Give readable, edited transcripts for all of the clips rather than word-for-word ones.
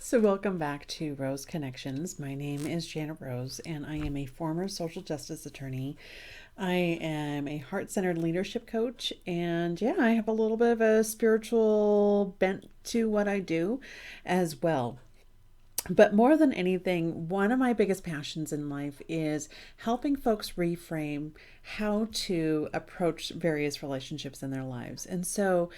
So, welcome back to Rose Connections. My name is Janet Rose, and I am a former social justice attorney. I am a heart centered leadership coach, and yeah, I have a little bit of a spiritual bent to what I do as well. But more than anything, one of my biggest passions in life is helping folks reframe how to approach various relationships in their lives. And so,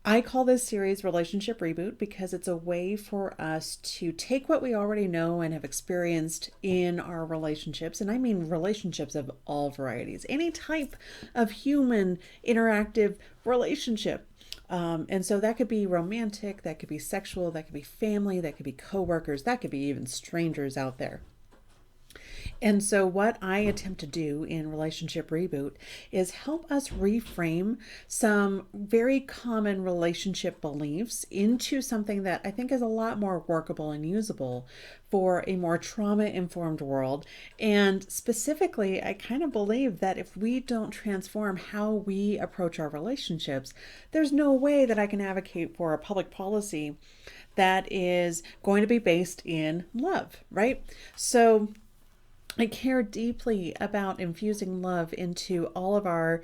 I call this series Relationship Reboot because it's a way for us to take what we already know and have experienced in our relationships, and I mean relationships of all varieties, any type of human interactive relationship. And so that could be romantic, that could be sexual, that could be family, that could be coworkers, that could be even strangers out there. And so, what I attempt to do in Relationship Reboot is help us reframe some very common relationship beliefs into something that I think is a lot more workable and usable for a more trauma informed world. And specifically, I kind of believe that if we don't transform how we approach our relationships, there's no way that I can advocate for a public policy that is going to be based in love, right? So, I care deeply about infusing love into all of our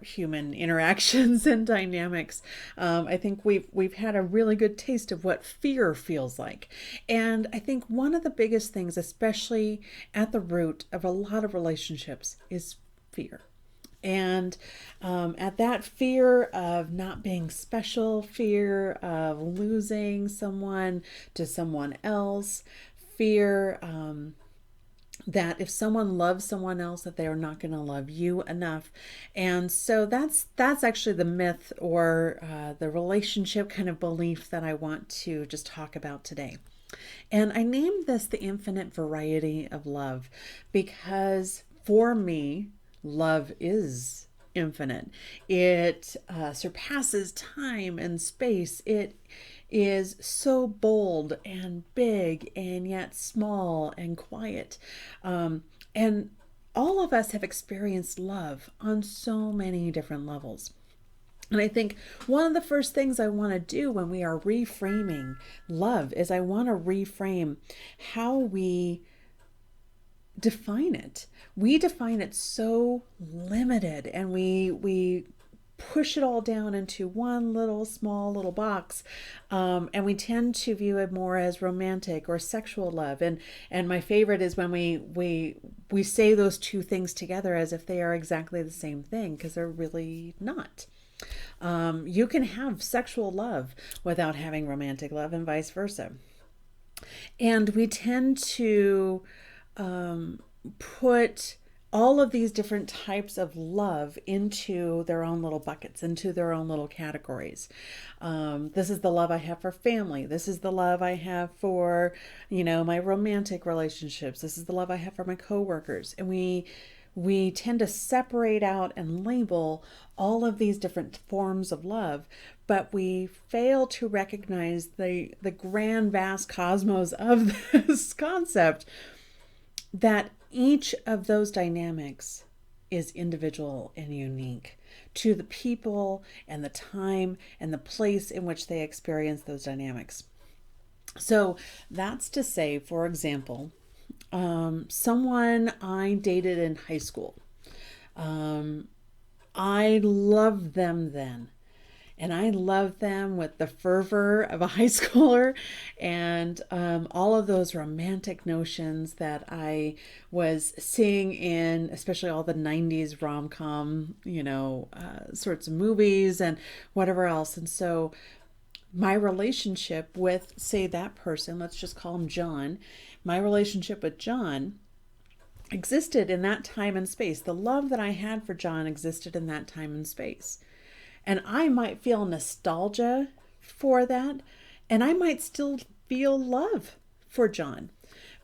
human interactions and dynamics. I think we've had a really good taste of what fear feels like, and I think one of the biggest things, especially at the root of a lot of relationships, is fear. And at that fear of not being special, fear of losing someone to someone else, fear that if someone loves someone else, that they are not going to love you enough. And so that's actually the myth or the relationship kind of belief that I want to just talk about today. And I named this the infinite variety of love because for me, love is infinite. It surpasses time and space. It is so bold and big and yet small and quiet. And all of us have experienced love on so many different levels. And I think one of the first things I want to do when we are reframing love is I want to reframe how we define it. We define it so limited, and we push it all down into one little small little box, and we tend to view it more as romantic or sexual love. And my favorite is when we say those two things together as if they are exactly the same thing, because they're really not. You can have sexual love without having romantic love, and vice versa. And we tend to put all of these different types of love into their own little buckets, into their own little categories. This is the love I have for family. This is the love I have for, my romantic relationships. This is the love I have for my coworkers. And we tend to separate out and label all of these different forms of love, but we fail to recognize the grand, vast cosmos of this concept, that each of those dynamics is individual and unique to the people and the time and the place in which they experience those dynamics. So that's to say, for example, someone I dated in high school, I loved them then. And I loved them with the fervor of a high schooler, and all of those romantic notions that I was seeing in, especially all the 90s rom-com, sorts of movies and whatever else. And so my relationship with, say, that person, let's just call him John, my relationship with John existed in that time and space. The love that I had for John existed in that time and space. And I might feel nostalgia for that, and I might still feel love for John.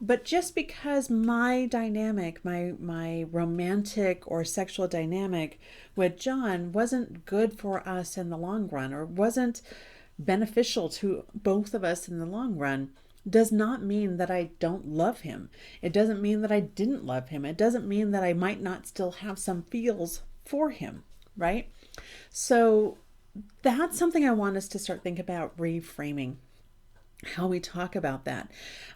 But just because my dynamic, my romantic or sexual dynamic with John wasn't good for us in the long run, or wasn't beneficial to both of us in the long run, does not mean that I don't love him. It doesn't mean that I didn't love him. It doesn't mean that I might not still have some feels for him, right? So that's something I want us to start thinking about reframing. how we talk about that.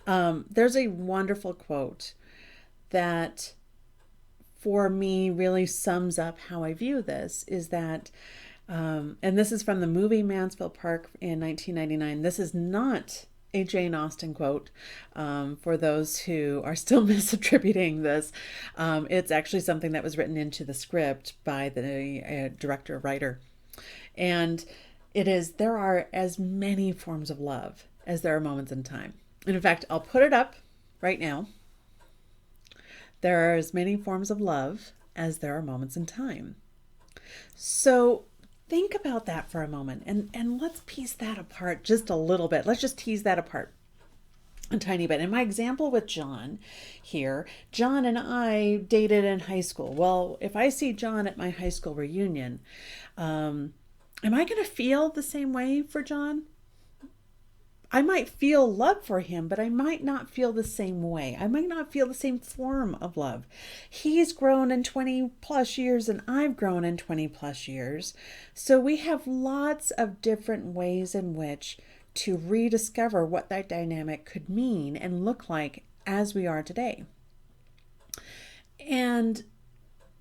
There's a wonderful quote that for me really sums up how I view this, is that, and this is from the movie Mansfield Park in 1999. This is not a Jane Austen quote, for those who are still misattributing this. It's actually something that was written into the script by the director, writer. And it is, there are as many forms of love as there are moments in time. And in fact, I'll put it up right now. There are as many forms of love as there are moments in time. So think about that for a moment, and let's piece that apart just a little bit. Let's just tease that apart a tiny bit. In my example with John here, John and I dated in high school. Well, if I see John at my high school reunion, am I going to feel the same way for John? I might feel love for him, but I might not feel the same way. I might not feel the same form of love. He's grown in 20 plus years and I've grown in 20 plus years. So we have lots of different ways in which to rediscover what that dynamic could mean and look like as we are today. And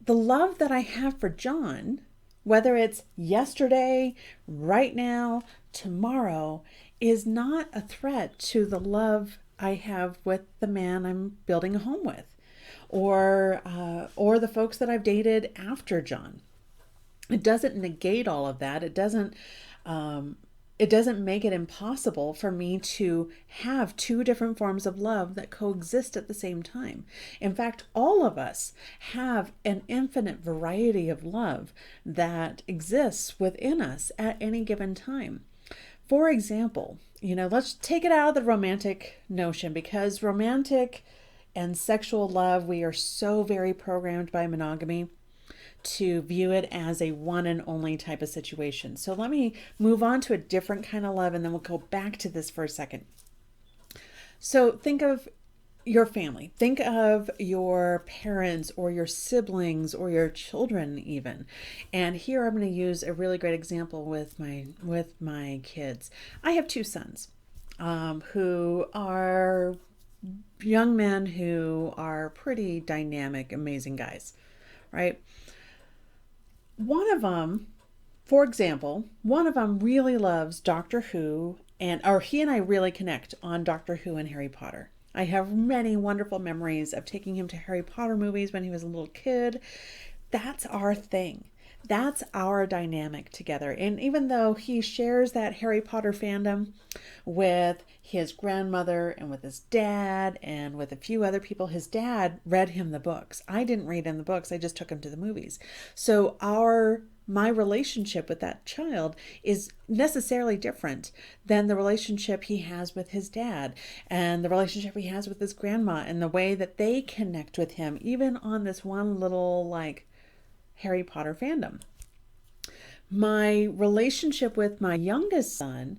the love that I have for John, whether it's yesterday, right now, tomorrow, is not a threat to the love I have with the man I'm building a home with, or the folks that I've dated after John. It doesn't negate all of that. It doesn't make it impossible for me to have two different forms of love that coexist at the same time. In fact, all of us have an infinite variety of love that exists within us at any given time. For example, let's take it out of the romantic notion, because romantic and sexual love, we are so very programmed by monogamy to view it as a one and only type of situation. So let me move on to a different kind of love, and then we'll go back to this for a second. So think of your family. Think of your parents or your siblings or your children even. And here I'm going to use a really great example with my kids. I have two sons who are young men who are pretty dynamic, amazing guys, right? One of them, for example, really loves Doctor Who, or he and I really connect on Doctor Who and Harry Potter. I have many wonderful memories of taking him to Harry Potter movies when he was a little kid. That's our thing. That's our dynamic together. And even though he shares that Harry Potter fandom with his grandmother and with his dad and with a few other people, his dad read him the books. I didn't read him the books. I just took him to the movies. So my relationship with that child is necessarily different than the relationship he has with his dad and the relationship he has with his grandma, and the way that they connect with him, even on this one little Harry Potter fandom. My relationship with my youngest son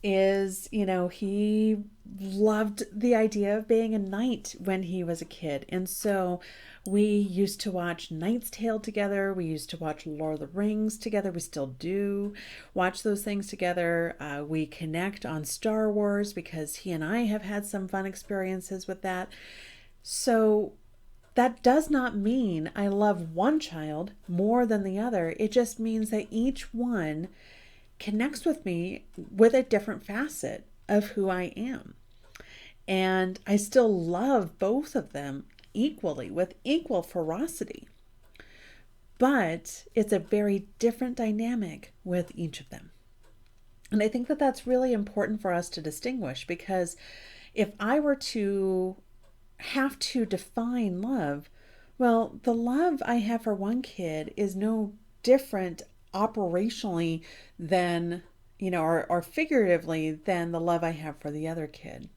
is, he loved the idea of being a knight when he was a kid. And so we used to watch Knight's Tale together. We used to watch Lord of the Rings together. We still do watch those things together. We connect on Star Wars because he and I have had some fun experiences with that. So that does not mean I love one child more than the other. It just means that each one connects with me with a different facet of who I am. And I still love both of them equally, with equal ferocity. But it's a very different dynamic with each of them. And I think that that's really important for us to distinguish, because if I were to have to define love, well, the love I have for one kid is no different operationally than, or figuratively than the love I have for the other kid.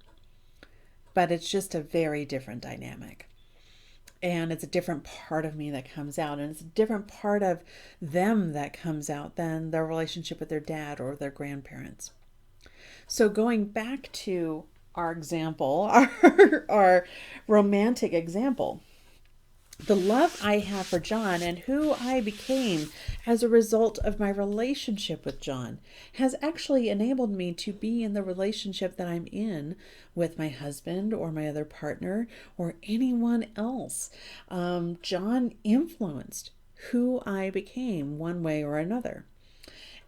But it's just a very different dynamic. And it's a different part of me that comes out. And it's a different part of them that comes out than their relationship with their dad or their grandparents. So going back to our example, our romantic example, The love I have for John and who I became as a result of my relationship with John has actually enabled me to be in the relationship that I'm in with my husband or my other partner or anyone else. John influenced who I became one way or another.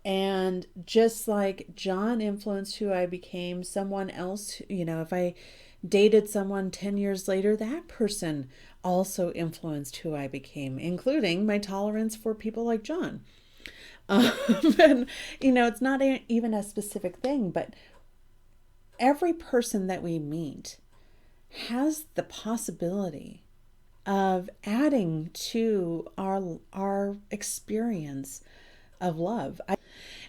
And just like John influenced who I became, someone else, if I dated someone 10 years later, that person also influenced who I became, including my tolerance for people like John. Um, and, it's not even a specific thing, but every person that we meet has the possibility of adding to our experience of love.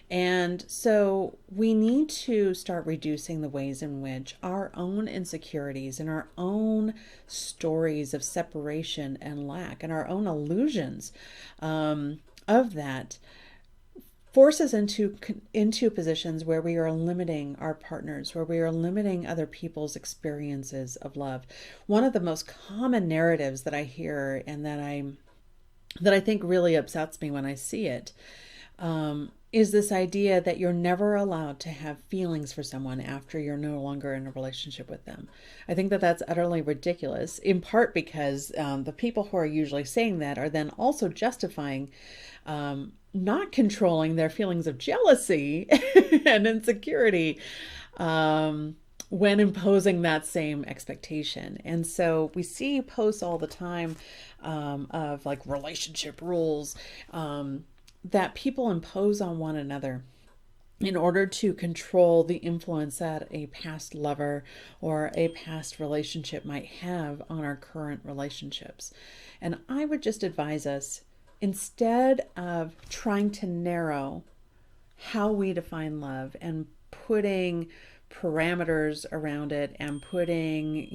And so we need to start reducing the ways in which our own insecurities and our own stories of separation and lack and our own illusions of that force us into positions where we are limiting our partners, where we are limiting other people's experiences of love. One of the most common narratives that I hear and that I think really upsets me when I see it is this idea that you're never allowed to have feelings for someone after you're no longer in a relationship with them. I think that that's utterly ridiculous, in part because the people who are usually saying that are then also justifying not controlling their feelings of jealousy and insecurity when imposing that same expectation. And so we see posts all the time of like relationship rules that people impose on one another in order to control the influence that a past lover or a past relationship might have on our current relationships. And I would just advise us, instead of trying to narrow how we define love and putting parameters around it and putting,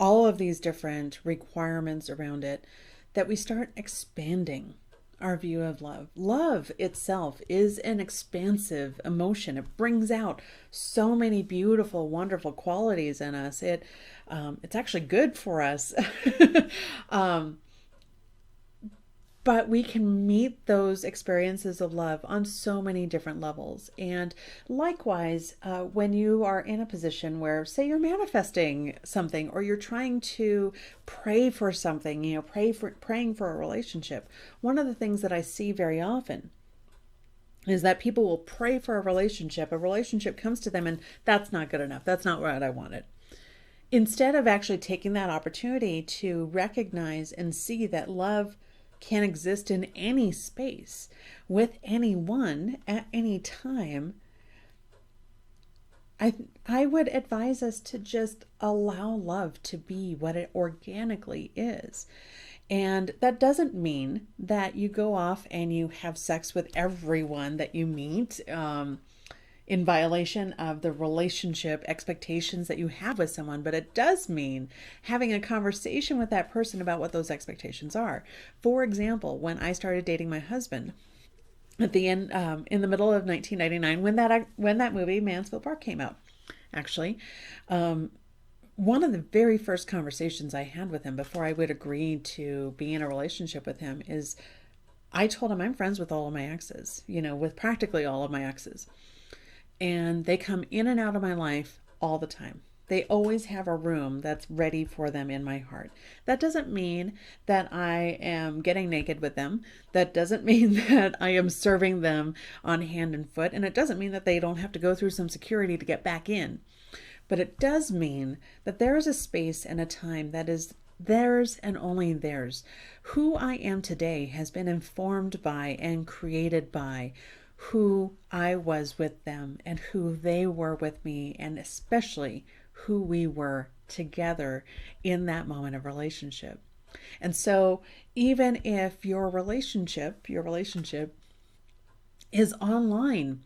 all of these different requirements around it, that we start expanding our view of love. Love itself is an expansive emotion. It brings out so many beautiful, wonderful qualities in us. It's actually good for us. But we can meet those experiences of love on so many different levels. And likewise, when you are in a position where, say, you're manifesting something or you're trying to pray for something, praying for a relationship, one of the things that I see very often is that people will pray for a relationship comes to them, and that's not good enough. That's not what I wanted. Instead of actually taking that opportunity to recognize and see that love can exist in any space with anyone at any time, I would advise us to just allow love to be what it organically is. And that doesn't mean that you go off and you have sex with everyone that you meet in violation of the relationship expectations that you have with someone, but it does mean having a conversation with that person about what those expectations are. For example, when I started dating my husband at the end, in the middle of 1999, when that movie Mansfield Park came out, actually, one of the very first conversations I had with him before I would agree to be in a relationship with him is I told him I'm friends with all of my exes, with practically all of my exes. And they come in and out of my life all the time. They always have a room that's ready for them in my heart. That doesn't mean that I am getting naked with them. That doesn't mean that I am serving them on hand and foot. And it doesn't mean that they don't have to go through some security to get back in. But it does mean that there is a space and a time that is theirs and only theirs. Who I am today has been informed by and created by who I was with them and who they were with me, and especially who we were together in that moment of relationship. And so even if your relationship is online,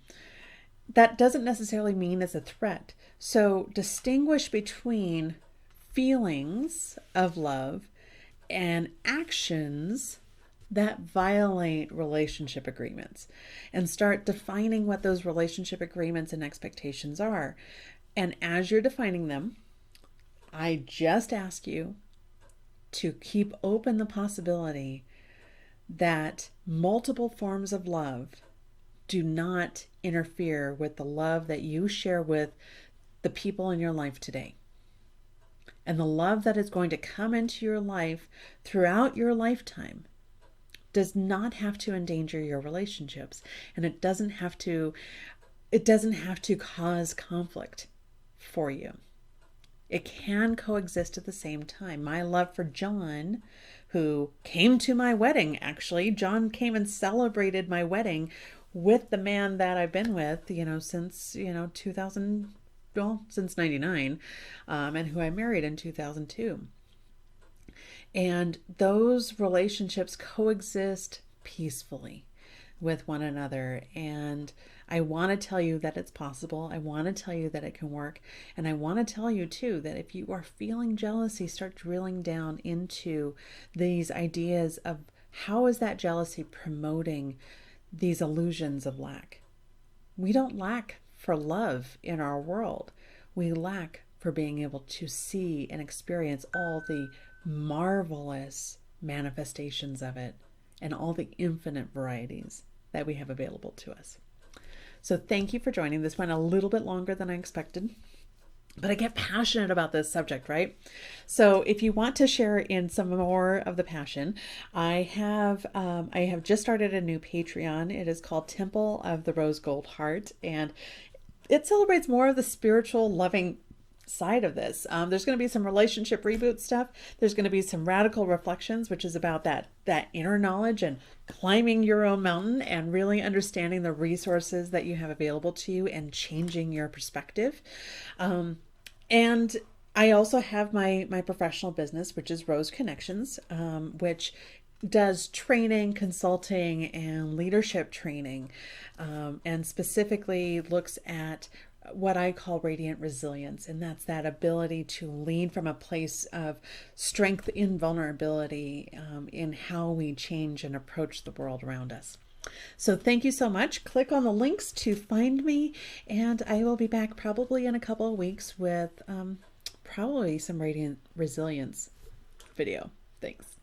that doesn't necessarily mean it's a threat. So distinguish between feelings of love and actions that violate relationship agreements, and start defining what those relationship agreements and expectations are. And as you're defining them, I just ask you to keep open the possibility that multiple forms of love do not interfere with the love that you share with the people in your life today. And the love that is going to come into your life throughout your lifetime does not have to endanger your relationships, and it doesn't have to cause conflict for you. It can coexist at the same time. My love for John, who came to my wedding, actually, John came and celebrated my wedding with the man that I've been with, since, 2000, since 99, and who I married in 2002. And those relationships coexist peacefully with one another. And I want to tell you that it's possible. I want to tell you that it can work. And I want to tell you too that if you are feeling jealousy, start drilling down into these ideas of how is that jealousy promoting these illusions of lack. We don't lack for love in our world. We lack for being able to see and experience all the marvelous manifestations of it and all the infinite varieties that we have available to us. So thank you for joining. This went a little bit longer than I expected, but I get passionate about this subject, right? So if you want to share in some more of the passion, I have just started a new Patreon. It is called Temple of the Rose Gold Heart, and it celebrates more of the spiritual, loving side of this. There's going to be some relationship reboot stuff. There's going to be some radical reflections, which is about that inner knowledge and climbing your own mountain and really understanding the resources that you have available to you and changing your perspective. And I also have my professional business, which is Rose Connections, which does training, consulting, and leadership training, and specifically looks at what I call radiant resilience. And that's that ability to lead from a place of strength in vulnerability, in how we change and approach the world around us. So thank you so much. Click on the links to find me, and I will be back probably in a couple of weeks with probably some radiant resilience video. Thanks.